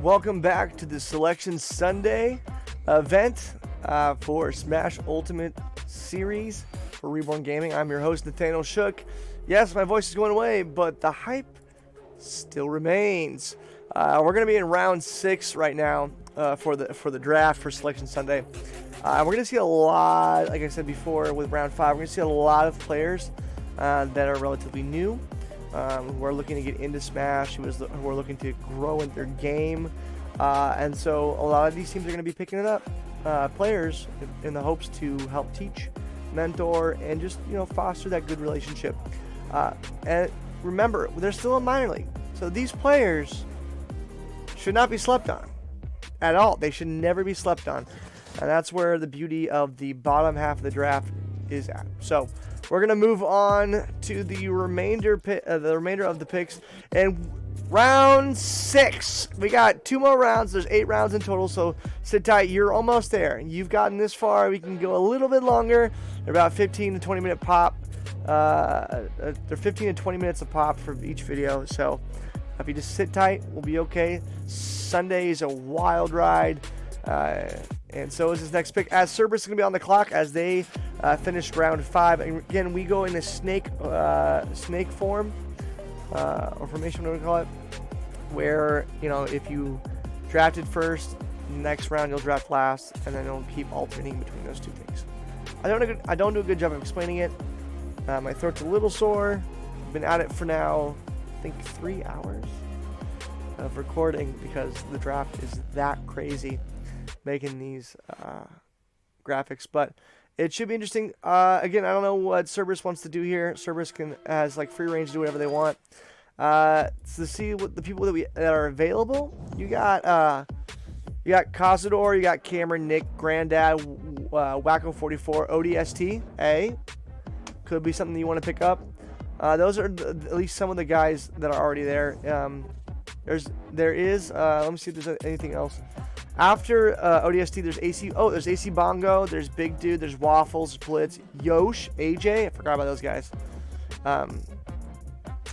Welcome back to the Selection Sunday event for Smash Ultimate Series for ReBorn Gaming. I'm your host, Nathaniel Shook. Yes, my voice is going away, but the hype still remains. We're going to be in round 6 right now for the draft for Selection Sunday. We're going to see a lot, like I said before, with round 5. We're going to see a lot of players that are relatively new. Who are looking to get into Smash, who are looking to grow in their game, and so a lot of these teams are going to be picking it up, players in the hopes to help teach, mentor, and just foster that good relationship. And remember, they're still a minor league, so these players should not be slept on at all. They should never be slept on, and that's where the beauty of the bottom half of the draft is at. So we're gonna move on to the remainder of the picks. And round 6, we got 2 more rounds. There's 8 rounds in total, so sit tight. You're almost there. You've gotten this far. We can go a little bit longer. They're about 15 to 20 minute pop. They're 15 to 20 minutes a pop for each video. So if you just sit tight, we'll be okay. Sunday is a wild ride. And so is this next pick, as Cerberus is going to be on the clock as they finished round 5. And again, we go in a snake form, or formation, whatever we call it, where, if you drafted first, next round you'll draft last, and then it'll keep alternating between those two things. I don't do a good job of explaining it. My throat's a little sore. I've been at it for now, I think 3 hours of recording because the draft is that crazy, making these graphics, but it should be interesting. Again, I don't know what Cerberus wants to do here. Cerberus has like free range to do whatever they want. To see what the people that are available, you got Cazador, you got Cameron, Nick, Grandad, Wacko44, ODST. Could be something you want to pick up. Those are at least some of the guys that are already there. There is. Let me see if there's anything else. After ODST, there's AC. Oh, there's AC Bongo. There's Big Dude. There's Waffles, Blitz, Yosh, AJ. I forgot about those guys.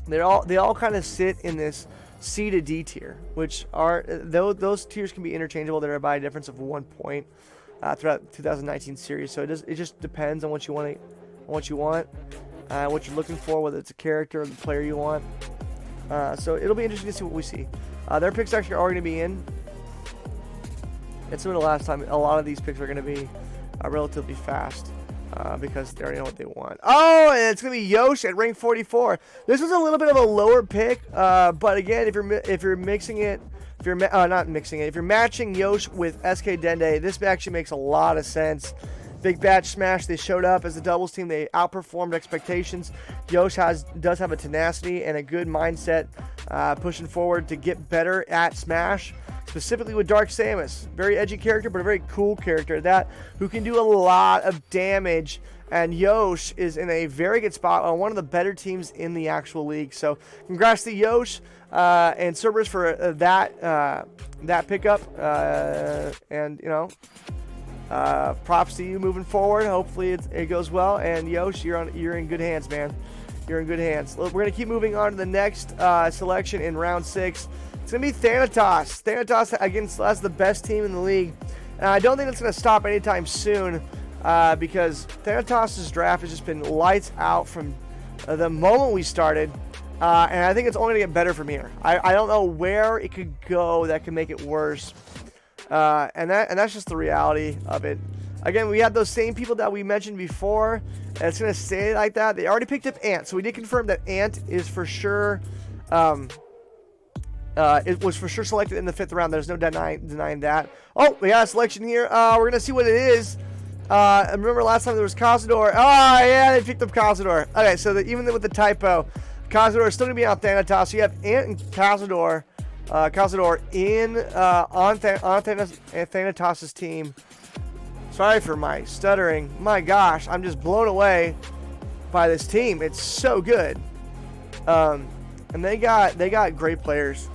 They all kind of sit in this C to D tier, which are those tiers can be interchangeable. They're by a difference of 1 point throughout the 2019 series. So it just depends on what you want, what you're looking for, whether it's a character or the player you want. So it'll be interesting to see what we see. Their picks actually are already going to be in. It's similar to last time. A lot of these picks are going to be relatively fast because they already know what they want. Oh, and it's going to be Yosh at rank 44. This was a little bit of a lower pick, but again, if you're matching Yosh with SK Dende, this actually makes a lot of sense. Big Batch Smash, they showed up as a doubles team. They outperformed expectations. Yosh does have a tenacity and a good mindset pushing forward to get better at Smash, specifically with Dark Samus. Very edgy character, but a very cool character at that, who can do a lot of damage. And Yosh is in a very good spot on one of the better teams in the actual league. So congrats to Yosh and Cerberus for that pickup. And props to you moving forward. Hopefully it goes well. And Yosh, you're in good hands, man. You're in good hands. We're going to keep moving on to the next selection in round 6. It's going to be Thanatos. Thanatos, again, has the best team in the league. And I don't think it's going to stop anytime soon because Thanatos' draft has just been lights out from the moment we started. And I think it's only going to get better from here. I don't know where it could go that could make it worse. And that's just the reality of it. Again, we had those same people that we mentioned before, and it's going to stay like that. They already picked up Ant, so we did confirm that Ant is for sure, it was for sure selected in the 5th round. There's no denying that. Oh, we got a selection here. We're going to see what it is. Remember last time there was Cazador. Oh, yeah, they picked up Cazador. Okay, so even with the typo, Cazador is still going to be on Thanatos. So you have Ant and Cazador. Cazador on Thanatos' team. Sorry for my stuttering. My gosh, I'm just blown away by this team. It's so good. And they got great players.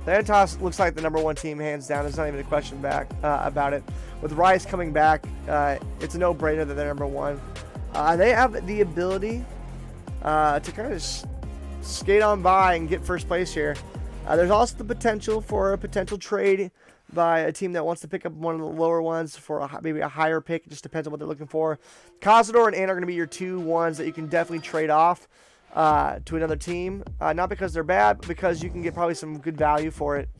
Thanatos looks like the #1 team, hands down. There's not even a question about it. With Rice coming back, it's a no-brainer that they're #1. They have the ability to kind of skate on by and get first place here. There's also the potential for a potential trade by a team that wants to pick up one of the lower ones for maybe a higher pick. It just depends on what they're looking for. Cazador and Ant are going to be your two ones that you can definitely trade off to another team. Not because they're bad, but because you can get probably some good value for it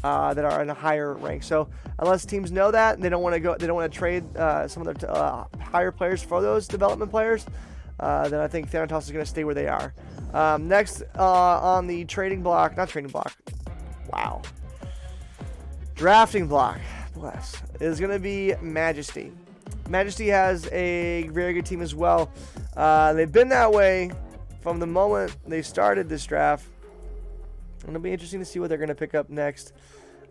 that are in a higher rank. So unless teams know that and they don't want to trade some of their higher players for those development players, then I think Thanatos is going to stay where they are. Next on the drafting block, is going to be Majesty. Majesty has a very good team as well. They've been that way from the moment they started this draft. It'll be interesting to see what they're going to pick up next.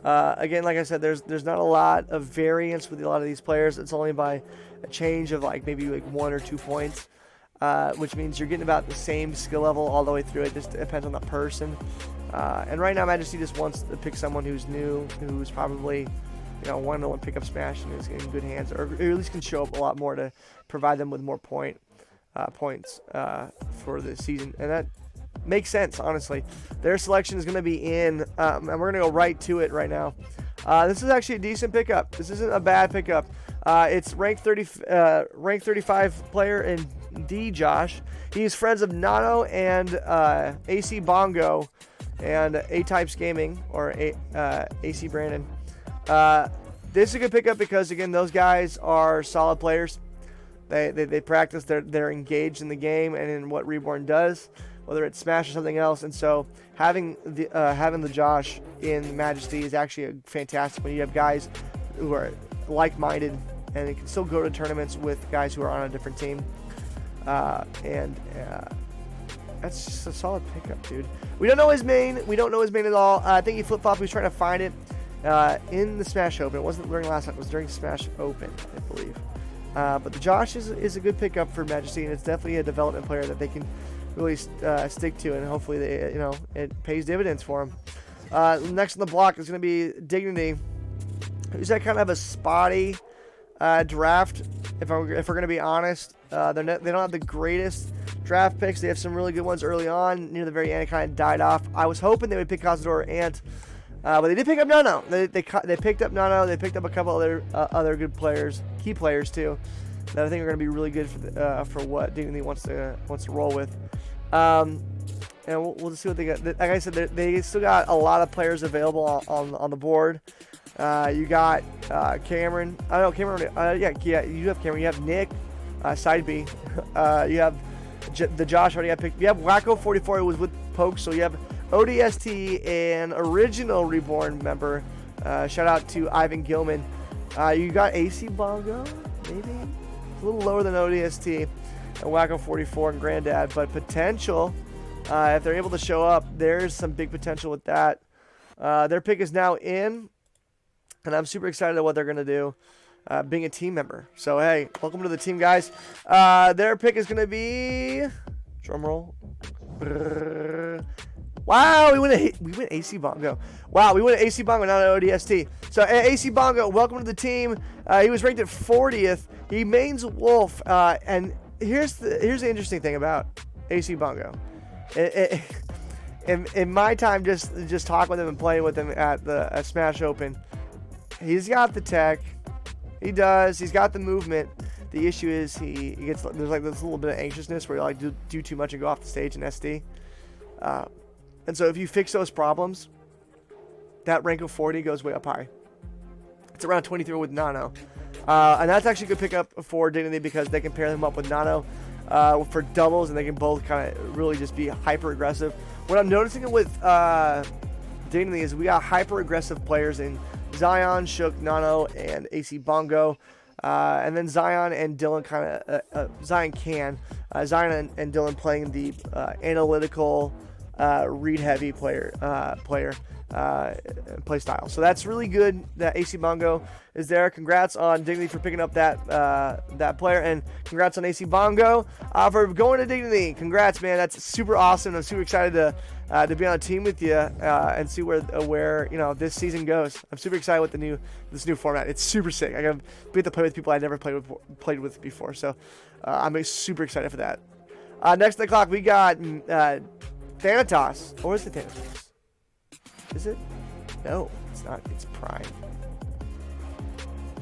Again, like I said, there's not a lot of variance with a lot of these players. It's only by a change of maybe 1 or 2 points, which means you're getting about the same skill level all the way through. It just depends on the person. And right now, Majesty just wants to pick someone who's new, who's probably wanting to pick up Smash and is in good hands, or at least can show up a lot more to provide them with more points for the season. And that makes sense, honestly. Their selection is going to be in, and we're going to go right to it right now. This is actually a decent pickup. This isn't a bad pickup. It's ranked 35 player in D, Josh. He's friends of Nano and AC Bongo and A-Types Gaming, or AC Brandon. This is a good pickup because, again, those guys are solid players. They practice. They're engaged in the game and in what ReBorn does, whether it's Smash or something else. And so having the Josh in Majesty is actually fantastic when you have guys who are like-minded and they can still go to tournaments with guys who are on a different team. That's just a solid pickup, dude. We don't know his main. We don't know his main at all. I think he flip-flopped. He was trying to find it in the Smash Open. It wasn't during last time. It was during Smash Open, I believe. But the Josh is a good pickup for Majesty, and it's definitely a development player that they can really stick to, and hopefully it pays dividends for them. Next on the block is going to be Dignity, who's had kind of a spotty draft. If we're going to be honest, they don't have the greatest draft picks. They have some really good ones early on. Near the very end, it kind of died off. I was hoping they would pick Cazador or Ant, but they did pick up Nano. They picked up Nano. They picked up a couple other good players, key players too, that I think are going to be really good for what Dignity wants to roll with. And we'll just see what they got. Like I said, they still got a lot of players available on the board. You got Cameron. I don't know Cameron. Yeah. You have Cameron. You have Nick, side B. You have the Josh already got picked. You have Wacko 44 who was with Poke. So you have ODST and original ReBorn member. Shout out to Ivan Gilman. You got AC Bongo, maybe a little lower than ODST, and Wacko 44 and Granddad, but potential. If they're able to show up, there's some big potential with that. Their pick is now in, and I'm super excited at what they're gonna do, being a team member. So hey, welcome to the team, guys. Their pick is gonna be, drum roll. Wow, we went AC Bongo. Wow, we went AC Bongo, not an ODST. So AC Bongo, welcome to the team. He was ranked at 40th. He mains Wolf, and here's the interesting thing about AC Bongo. In my time, just talking with him and playing with him at Smash Open, he's got the tech. He does. He's got the movement. The issue is he gets there's like this little bit of anxiousness where you do too much and go off the stage in SD. And so if you fix those problems, that rank of 40 goes way up high. It's around 23 with Nano. And that's actually a good pickup for Dignity because they can pair them up with Nano for doubles, and they can both kind of really just be hyper aggressive. What I'm noticing with Dignity is we got hyper aggressive players in Zion, Shook, Nano, and AC Bongo. And then Zion and Dylan Zion and Dylan playing the analytical, read-heavy player play style. So that's really good that AC Bongo is there. Congrats on Dignity for picking up that player, and congrats on AC Bongo for going to Dignity. Congrats, man. That's super awesome. I'm super excited to be on a team with you and see where this season goes. I'm super excited with this new format. It's super sick. I got to play with people I never played with before. So I'm super excited for that. Next on the clock, we got Thanatos. Or is it Thanatos? Is it? No, it's not. It's Prime.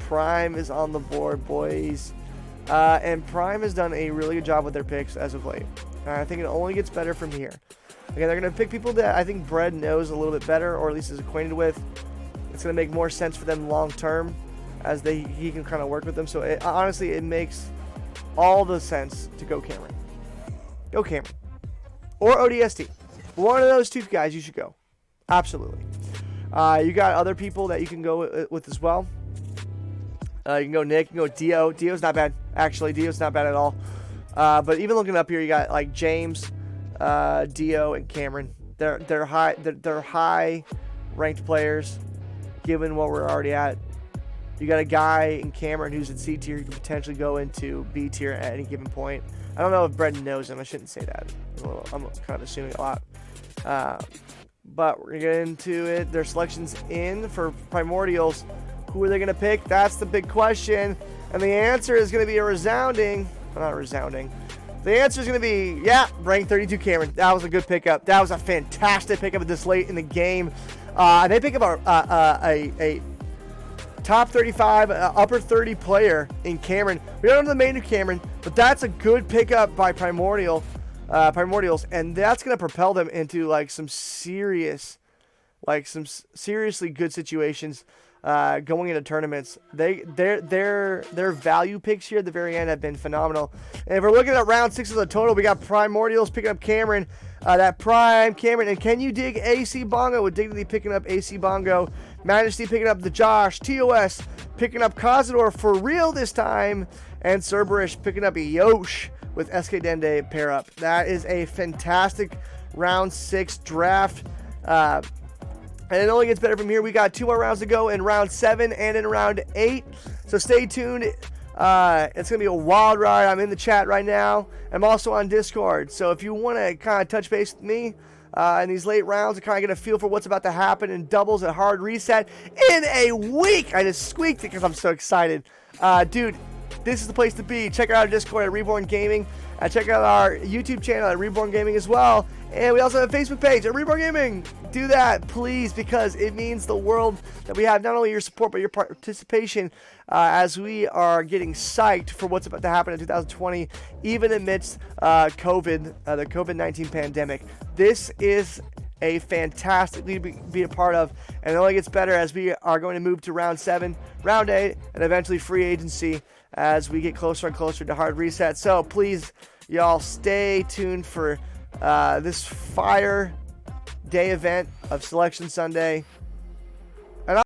Prime is on the board, boys. And Prime has done a really good job with their picks as of late. And I think it only gets better from here. Again, they're going to pick people that I think Brett knows a little bit better, or at least is acquainted with. It's going to make more sense for them long term as he can kind of work with them. So honestly, it makes all the sense to go Cameron. Go Cameron. Or ODST. One of those two guys you should go. Absolutely. You got other people that you can go with as well. You can go Nick, you can go Dio. Dio's not bad. Actually, Dio's not bad at all. But even looking up here, you got like James, Dio, and Cameron. They're high ranked players, given what we're already at. You got a guy in Cameron who's at C tier who could potentially go into B tier at any given point. I don't know if Brendan knows him. I shouldn't say that. I'm kind of assuming a lot. But we're going to get into it. Their selections in for Primordials. Who are they going to pick? That's the big question. And the answer is going to be a resounding. Well, not resounding. The answer is going to be, yeah, rank 32 Cameron. That was a good pickup. That was a fantastic pickup this late in the game. They pick up a top 35, upper 30 player in Cameron. We don't know the main of Cameron, but that's a good pickup by Primordials, and that's going to propel them into like some seriously good situations going into tournaments. Their value picks here at the very end have been phenomenal. And if we're looking at round 6 of the total, we got Primordials picking up Cameron. That Prime Cameron, and can you dig AC Bongo with Dignity picking up AC Bongo, Majesty picking up the Josh, TOS picking up Cazador for real this time, and Cerberish picking up Yosh with SK Dende pair up. That is a fantastic round 6 draft. And it only gets better from here. We got 2 more rounds to go in round 7 and in round 8. So stay tuned. It's going to be a wild ride. I'm in the chat right now. I'm also on Discord. So if you want to kind of touch base with me in these late rounds and kind of get a feel for what's about to happen in doubles at Hard Reset in a week. I just squeaked it because I'm so excited. Dude, this is the place to be. Check out our Discord at ReBorn Gaming. Check out our YouTube channel at ReBorn Gaming as well. And we also have a Facebook page at ReBorn Gaming. Do that, please, because it means the world that we have not only your support, but your participation as we are getting psyched for what's about to happen in 2020, even amidst COVID, the COVID-19 pandemic. This is a fantastic league to be a part of, and it only gets better as we are going to move to round 7, round 8, and eventually free agency as we get closer and closer to Hard Reset. So please, y'all, stay tuned for this fire day event of Selection Sunday.